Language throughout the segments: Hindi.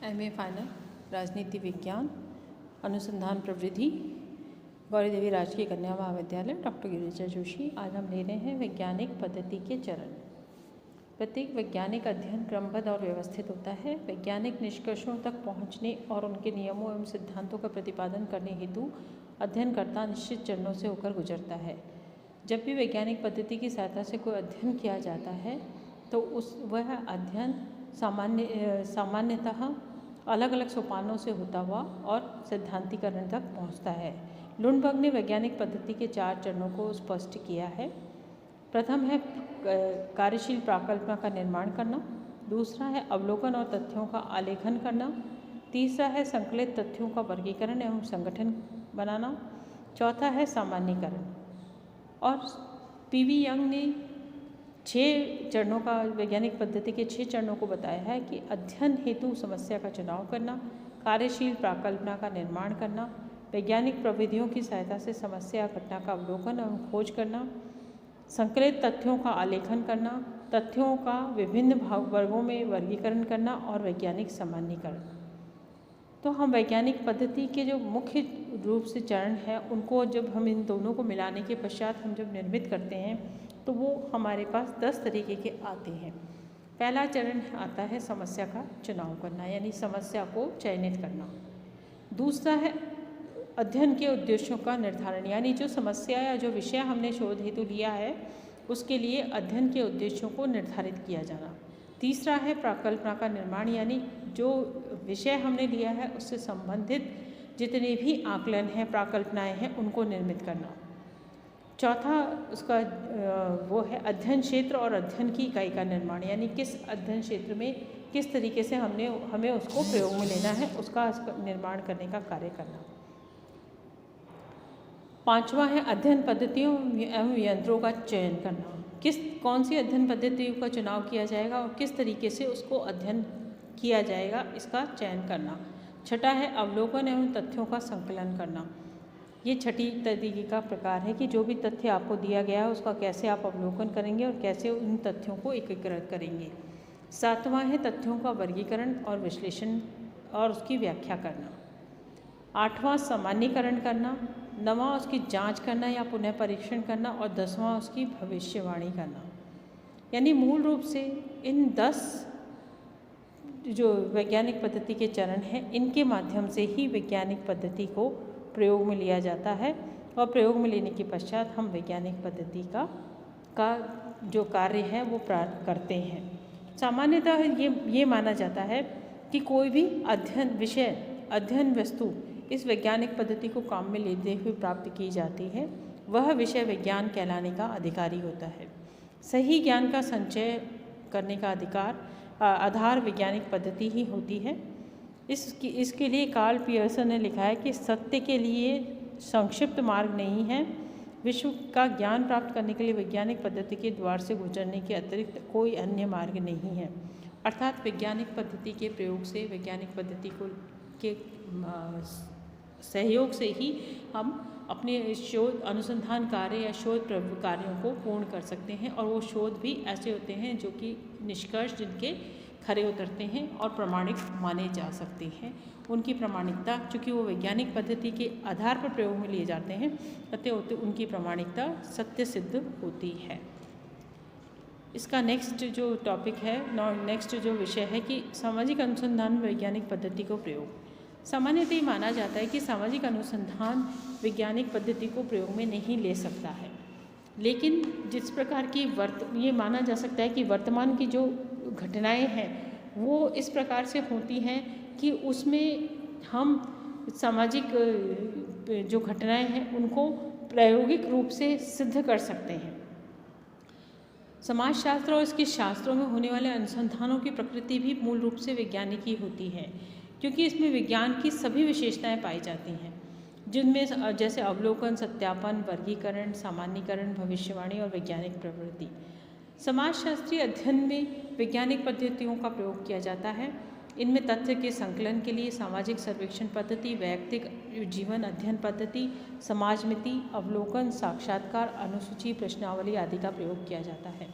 MA फाइनल राजनीति विज्ञान अनुसंधान प्रवृत्ति गौरी देवी राजकीय कन्या महाविद्यालय डॉक्टर गिरिजा जोशी। आज हम ले रहे हैं वैज्ञानिक पद्धति के चरण। प्रत्येक वैज्ञानिक अध्ययन क्रमबद्ध और व्यवस्थित होता है। वैज्ञानिक निष्कर्षों तक पहुंचने और उनके नियमों एवं सिद्धांतों का प्रतिपादन करने हेतु अध्ययनकर्ता निश्चित चरणों से होकर गुजरता है। जब भी वैज्ञानिक पद्धति की सहायता से कोई अध्ययन किया जाता है तो वह अध्ययन सामान्यतः अलग अलग सोपानों से होता हुआ और सिद्धांतीकरण तक पहुंचता है। लुंडबर्ग ने वैज्ञानिक पद्धति के 4 चरणों को स्पष्ट किया है। प्रथम है कार्यशील प्राकल्पना का निर्माण करना, दूसरा है अवलोकन और तथ्यों का आलेखन करना, तीसरा है संकलित तथ्यों का वर्गीकरण एवं संगठन बनाना, चौथा है सामान्यीकरण। और पीवी यंग ने 6 चरणों का वैज्ञानिक पद्धति के 6 चरणों को बताया है कि अध्ययन हेतु समस्या का चुनाव करना, कार्यशील प्राकल्पना का निर्माण करना, वैज्ञानिक प्रविधियों की सहायता से समस्या घटना का अवलोकन एवं खोज करना, संकलित तथ्यों का आलेखन करना, तथ्यों का विभिन्न वर्गों में वर्गीकरण करना और वैज्ञानिक सामान्यीकरण। तो हम वैज्ञानिक पद्धति के जो मुख्य रूप से चरण हैं उनको जब हम इन दोनों को मिलाने के पश्चात हम जब निर्मित करते हैं तो वो हमारे पास 10 तरीके के आते हैं। पहला चरण आता है समस्या का चुनाव करना, यानी समस्या को चयनित करना। दूसरा है अध्ययन के उद्देश्यों का निर्धारण, यानी जो समस्या या जो विषय हमने शोध हेतु लिया है उसके लिए अध्ययन के उद्देश्यों को निर्धारित किया जाना। तीसरा है प्राकल्पना का निर्माण, यानी जो विषय हमने लिया है उससे संबंधित जितने भी आकलन हैं, प्राकल्पनाएं हैं, उनको निर्मित करना। चौथा उसका वो है अध्ययन क्षेत्र और अध्ययन की इकाई का निर्माण, यानी किस अध्ययन क्षेत्र में किस तरीके से हमें उसको प्रयोग में लेना है उसका निर्माण करने का कार्य करना। पांचवा है अध्ययन पद्धतियों एवं यंत्रों का चयन करना, कौन सी अध्ययन पद्धतियों का चुनाव किया जाएगा और किस तरीके से उसको अध्ययन किया जाएगा इसका चयन करना। छठा है अवलोकन एवं तथ्यों का संकलन करना। ये छठी तरीके का प्रकार है कि जो भी तथ्य आपको दिया गया है उसका कैसे आप अवलोकन करेंगे और कैसे उन तथ्यों को एकीकृत करेंगे। सातवां है तथ्यों का वर्गीकरण और विश्लेषण और उसकी व्याख्या करना। आठवां सामान्यीकरण करना, नवां उसकी जांच करना या पुनः परीक्षण करना और 10वां उसकी भविष्यवाणी करना। यानी मूल रूप से इन 10 जो वैज्ञानिक पद्धति के चरण हैं इनके माध्यम से ही वैज्ञानिक पद्धति को प्रयोग में लिया जाता है और प्रयोग में लेने के पश्चात हम वैज्ञानिक पद्धति का जो कार्य है वो प्रारंभ करते हैं। सामान्यतः ये माना जाता है कि कोई भी अध्ययन वस्तु इस वैज्ञानिक पद्धति को काम में लेते हुए प्राप्त की जाती है, वह विषय विज्ञान कहलाने का अधिकारी होता है। सही ज्ञान का संचय करने का आधार वैज्ञानिक पद्धति ही होती है। इसके लिए कार्ल पियर्सन ने लिखा है कि सत्य के लिए संक्षिप्त मार्ग नहीं है। विश्व का ज्ञान प्राप्त करने के लिए वैज्ञानिक पद्धति के द्वार से गुजरने के अतिरिक्त कोई अन्य मार्ग नहीं है। अर्थात वैज्ञानिक पद्धति के प्रयोग से, वैज्ञानिक पद्धति के सहयोग से ही हम अपने शोध अनुसंधान कार्य या शोध कार्यों को पूर्ण कर सकते हैं। और वो शोध भी ऐसे होते हैं जो कि निष्कर्ष जिनके खरे उतरते हैं और प्रमाणिक माने जा सकते हैं। उनकी प्रमाणिकता, चूँकि वो वैज्ञानिक पद्धति के आधार पर प्रयोग में लिए जाते हैं, अतः उनकी प्रमाणिकता सत्य सिद्ध होती है। इसका नेक्स्ट जो टॉपिक है, नेक्स्ट जो विषय है कि सामाजिक अनुसंधान में वैज्ञानिक पद्धति को प्रयोग। सामान्यतः माना जाता है कि सामाजिक अनुसंधान वैज्ञानिक पद्धति को प्रयोग में नहीं ले सकता है, लेकिन जिस प्रकार की ये माना जा सकता है कि वर्तमान की जो घटनाएं हैं वो इस प्रकार से होती हैं कि उसमें हम सामाजिक जो घटनाएं हैं उनको प्रायोगिक रूप से सिद्ध कर सकते हैं। समाजशास्त्र और इसके शास्त्रों में होने वाले अनुसंधानों की प्रकृति भी मूल रूप से वैज्ञानिक ही होती है, क्योंकि इसमें विज्ञान की सभी विशेषताएं पाई जाती हैं, जिनमें जैसे अवलोकन, सत्यापन, वर्गीकरण, सामान्यीकरण, भविष्यवाणी और वैज्ञानिक प्रवृत्ति। समाजशास्त्रीय अध्ययन में वैज्ञानिक पद्धतियों का प्रयोग किया जाता है। इनमें तथ्य के संकलन के लिए सामाजिक सर्वेक्षण पद्धति, वैयक्तिक जीवन अध्ययन पद्धति, समाजमिति, अवलोकन, साक्षात्कार, अनुसूची, प्रश्नावली आदि का प्रयोग किया जाता है।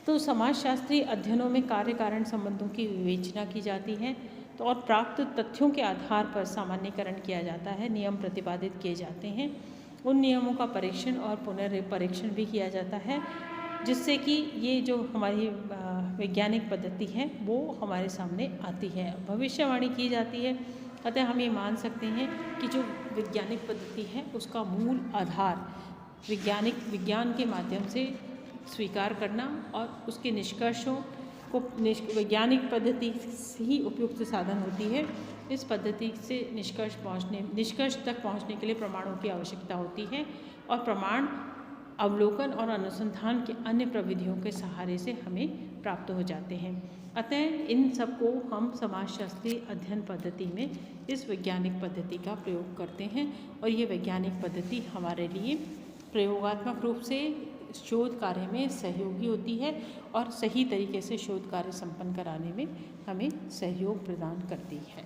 तो समाजशास्त्रीय अध्ययनों में कार्य कारण संबंधों की विवेचना की जाती है। तो और प्राप्त तथ्यों के आधार पर सामान्यकरण किया जाता है, नियम प्रतिपादित किए जाते हैं। उन नियमों का परीक्षण और पुनर्परीक्षण भी किया जाता है, जिससे कि ये जो हमारी वैज्ञानिक पद्धति है वो हमारे सामने आती है, भविष्यवाणी की जाती है। अतः हम ये मान सकते हैं कि जो वैज्ञानिक पद्धति है उसका मूल आधार विज्ञान के माध्यम से स्वीकार करना और उसके निष्कर्षों को वैज्ञानिक पद्धति ही उपयुक्त साधन होती है। इस पद्धति से निष्कर्ष तक पहुंचने के लिए प्रमाणों की आवश्यकता होती है और प्रमाण अवलोकन और अनुसंधान के अन्य प्रविधियों के सहारे से हमें प्राप्त हो जाते हैं। अतः इन सबको हम समाजशास्त्रीय अध्ययन पद्धति में इस वैज्ञानिक पद्धति का प्रयोग करते हैं और ये वैज्ञानिक पद्धति हमारे लिए प्रयोगात्मक रूप से शोध कार्य में सहयोगी होती है और सही तरीके से शोध कार्य संपन्न कराने में हमें सहयोग प्रदान करती है।